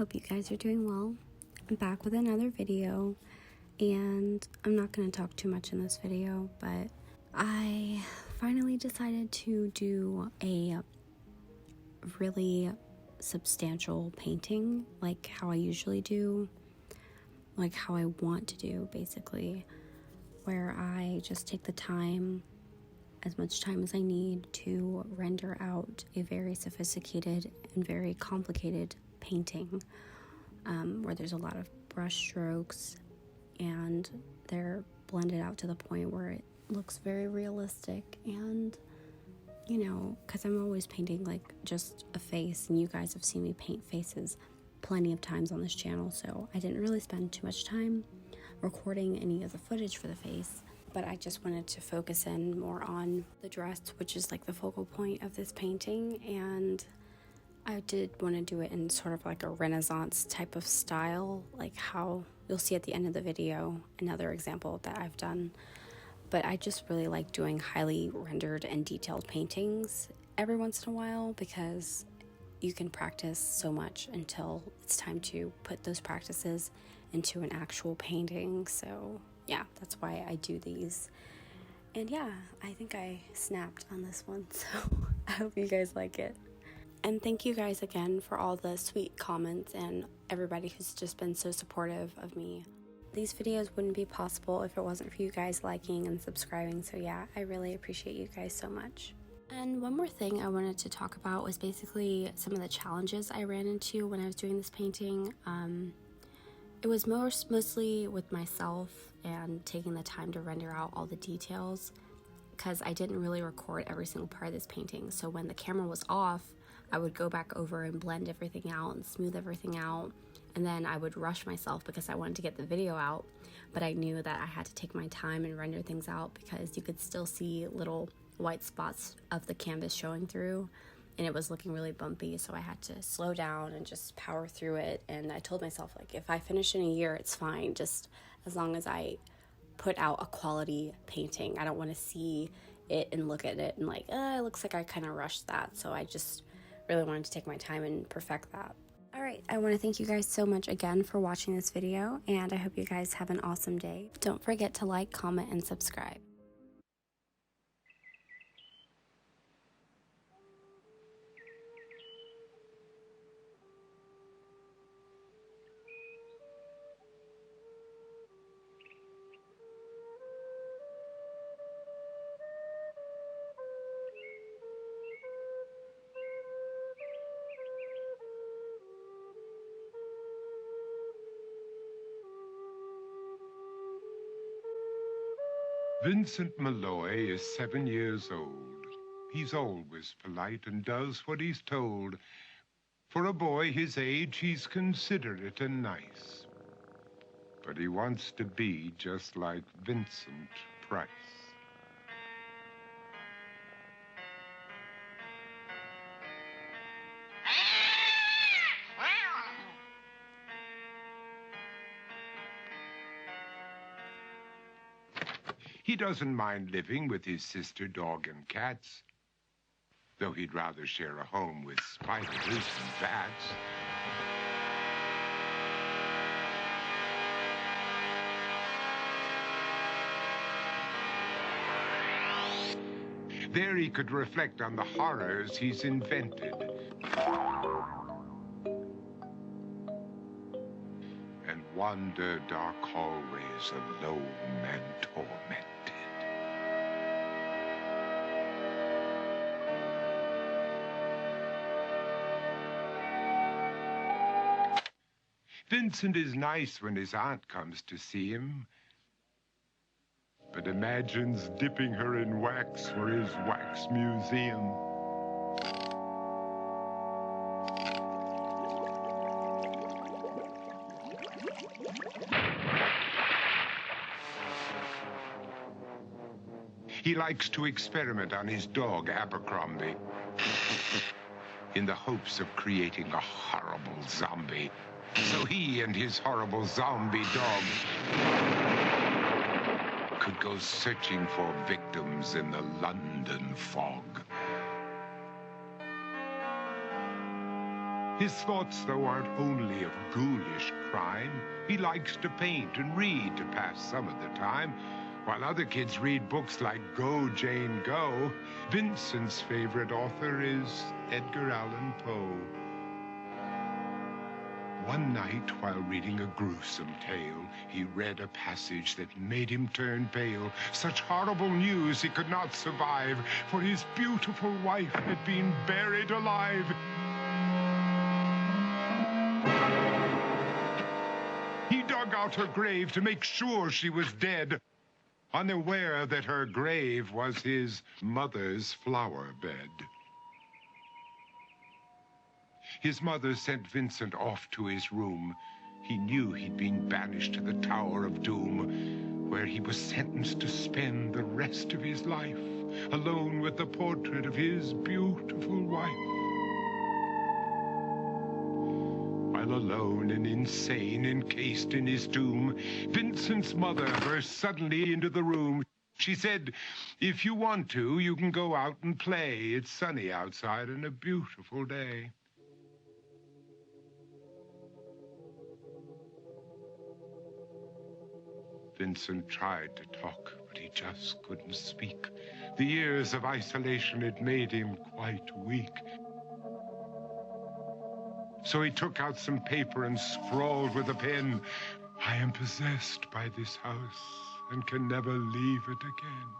hope you guys are doing well. I'm back with another video, and I'm not going to talk too much in this video, but I finally decided to do a really substantial painting, like how I usually do, like how I want to do, basically, where I just take the time, as much time as I need, to render out a very sophisticated and very complicated painting, where there's a lot of brush strokes and they're blended out to the point where it looks very realistic. And you know, because I'm always painting like just a face, and you guys have seen me paint faces plenty of times on this channel, so I didn't really spend too much time recording any of the footage for the face, but I just wanted to focus in more on the dress, which is like the focal point of this painting. And I did want to do it in sort of like a Renaissance type of style, like how you'll see at the end of the video, another example that I've done. But I just really like doing highly rendered and detailed paintings every once in a while, because you can practice so much until it's time to put those practices into an actual painting. So yeah, that's why I do these. And yeah, I think I snapped on this one, so I hope you guys like it. And thank you guys again for all the sweet comments and everybody who's just been so supportive of me. These videos wouldn't be possible if it wasn't for you guys liking and subscribing, so yeah, I really appreciate you guys so much. And one more thing I wanted to talk about was basically some of the challenges I ran into when I was doing this painting. It was mostly with myself and taking the time to render out all the details, because I didn't really record every single part of this painting. So when the camera was off, I would go back over and blend everything out and smooth everything out. And then I would rush myself because I wanted to get the video out, but I knew that I had to take my time and render things out, because you could still see little white spots of the canvas showing through, and it was looking really bumpy. So I had to slow down and just power through it. And I told myself, like, if I finish in a year, it's fine, just as long as I put out a quality painting. I don't want to see it and look at it and like, it looks like I kind of rushed that. So I just really wanted to take my time and perfect that. Alright, I want to thank you guys so much again for watching this video, and I hope you guys have an awesome day. Don't forget to like, comment, and subscribe. Vincent Malloy is 7 years old. He's always polite and does what he's told. For a boy his age, he's considerate and nice. But he wants to be just like Vincent Price. He doesn't mind living with his sister, dog, and cats, though he'd rather share a home with spiders and bats. There he could reflect on the horrors he's invented, and wander dark hallways alone and tormented. Vincent is nice when his aunt comes to see him, but imagines dipping her in wax for his wax museum. He likes to experiment on his dog, Abercrombie, in the hopes of creating a horrible zombie. So he and his horrible zombie dog could go searching for victims in the London fog. His thoughts, though, aren't only of ghoulish crime. He likes to paint and read to pass some of the time. While other kids read books like Go, Jane, Go, Vincent's favorite author is Edgar Allan Poe. One night, while reading a gruesome tale, he read a passage that made him turn pale. Such horrible news he could not survive, for his beautiful wife had been buried alive. He dug out her grave to make sure she was dead, unaware that her grave was his mother's flower bed. His mother sent Vincent off to his room. He knew he'd been banished to the Tower of Doom, where he was sentenced to spend the rest of his life alone with the portrait of his beautiful wife. While alone and insane, encased in his tomb, Vincent's mother burst suddenly into the room. She said, "If you want to, you can go out and play. It's sunny outside and a beautiful day." Vincent tried to talk, but he just couldn't speak. The years of isolation had made him quite weak. So he took out some paper and scrawled with a pen, "I am possessed by this house and can never leave it again."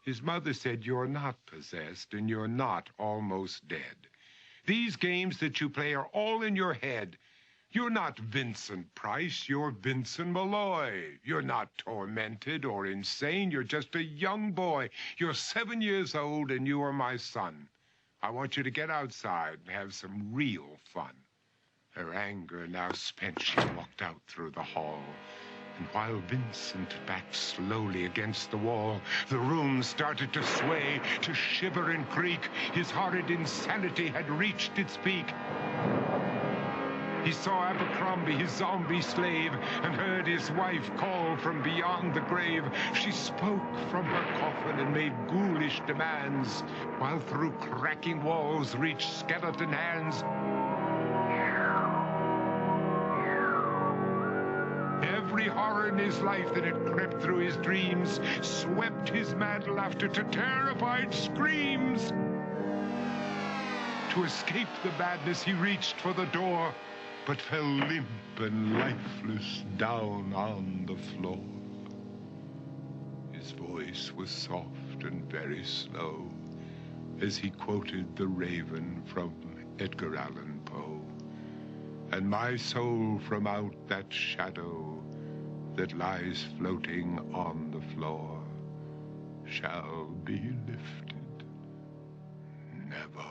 His mother said, "You're not possessed and you're not almost dead. These games that you play are all in your head. You're not Vincent Price, you're Vincent Malloy. You're not tormented or insane, you're just a young boy. You're 7 years old and you are my son. I want you to get outside and have some real fun." Her anger now spent, she walked out through the hall. And while Vincent backed slowly against the wall, the room started to sway, to shiver and creak. His horrid insanity had reached its peak. He saw Abercrombie, his zombie slave, and heard his wife call from beyond the grave. She spoke from her coffin and made ghoulish demands, while through cracking walls reached skeleton hands. Every horror in his life that had crept through his dreams swept his mad laughter to terrified screams. To escape the madness, he reached for the door, but fell limp and lifeless down on the floor. His voice was soft and very slow as he quoted The Raven from Edgar Allan Poe. "And my soul from out that shadow that lies floating on the floor shall be lifted nevermore."